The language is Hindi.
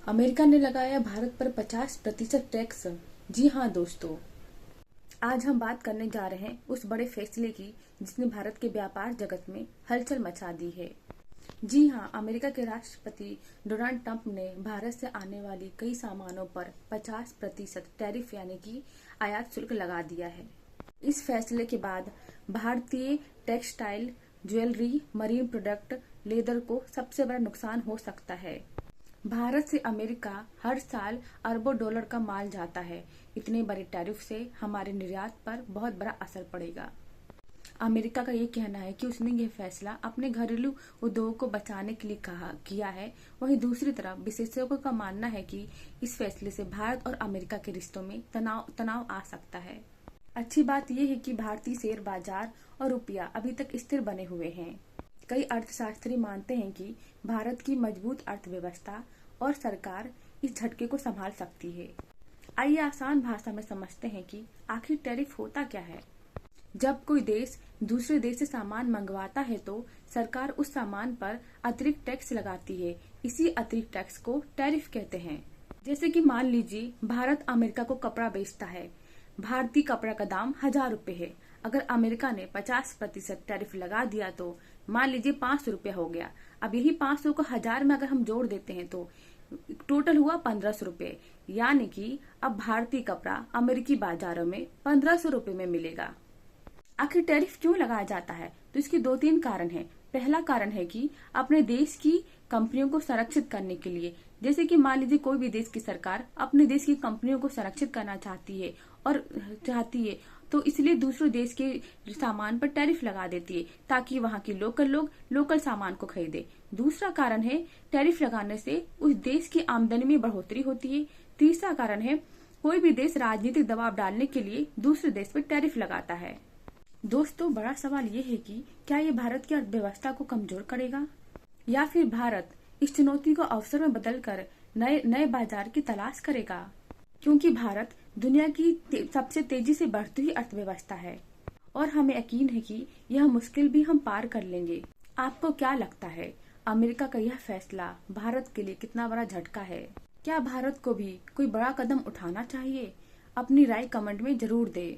अमेरिका ने लगाया भारत पर 50% टैक्स। जी हाँ दोस्तों, आज हम बात करने जा रहे हैं उस बड़े फैसले की जिसने भारत के व्यापार जगत में हलचल मचा दी है। जी हाँ, अमेरिका के राष्ट्रपति डोनाल्ड ट्रंप ने भारत से आने वाली कई सामानों पर 50% टैरिफ यानी कि आयात शुल्क लगा दिया है। इस फैसले के बाद भारतीय textile, jewellery, marine product, leather को सबसे बड़ा नुकसान हो सकता है। भारत से अमेरिका हर साल अरबों डॉलर का माल जाता है। इतने बड़े टैरिफ से हमारे निर्यात पर बहुत बड़ा असर पड़ेगा। अमेरिका का ये कहना है कि उसने ये फैसला अपने घरेलू उद्योग को बचाने के लिए किया है। वहीं दूसरी तरफ विशेषज्ञों का मानना है कि इस फैसले से भारत और अमेरिका के रिश्तों में तनाव आ सकता है। अच्छी बात यह है कि भारतीय शेयर बाजार और रुपया अभी तक स्थिर बने हुए हैं। कई अर्थशास्त्री मानते हैं कि भारत की मजबूत अर्थव्यवस्था और सरकार इस झटके को संभाल सकती है। आइए आसान भाषा में समझते हैं कि आखिर टैरिफ होता क्या है। जब कोई देश दूसरे देश से सामान मंगवाता है तो सरकार उस सामान पर अतिरिक्त टैक्स लगाती है। इसी अतिरिक्त टैक्स को टैरिफ कहते हैं। जैसे कि मान लीजिए भारत अमेरिका को कपड़ा बेचता है। भारतीय कपड़ा का दाम 1000 रुपए है। अगर अमेरिका ने 50% टैरिफ लगा दिया तो मान लीजिए 500 रुपया हो गया। अब यही 500 को 1000 में अगर हम जोड़ देते हैं तो टोटल हुआ 1500 रुपए। यानी कि अब भारतीय कपड़ा अमेरिकी बाजारों में 1500 रुपए में मिलेगा। आखिर टैरिफ क्यों लगाया जाता है? तो इसके 2-3 कारण हैं। पहला कारण है कि अपने देश की कंपनियों को संरक्षित करने के लिए। जैसे कि मान लीजिए कोई भी देश की सरकार अपने देश की कंपनियों को संरक्षित करना चाहती है तो इसलिए दूसरे देश के सामान पर टैरिफ लगा देती है ताकि वहाँ के लोकल लोग लोकल सामान को खरीदे। दूसरा कारण है टैरिफ लगाने से उस देश की आमदनी में बढ़ोतरी होती है। तीसरा कारण है कोई भी देश राजनीतिक दबाव डालने के लिए दूसरे देश पर टैरिफ लगाता है। दोस्तों, बड़ा सवाल ये है कि क्या ये भारत की अर्थव्यवस्था को कमजोर करेगा या फिर भारत इस चुनौती को अवसर में बदलकर नए बाजार की तलाश करेगा? क्योंकि भारत दुनिया की सबसे तेजी से बढ़ती हुई अर्थव्यवस्था है और हमें यकीन है कि यह मुश्किल भी हम पार कर लेंगे। आपको क्या लगता है, अमेरिका का यह फैसला भारत के लिए कितना बड़ा झटका है? क्या भारत को भी कोई बड़ा कदम उठाना चाहिए? अपनी राय कमेंट में जरूर दें।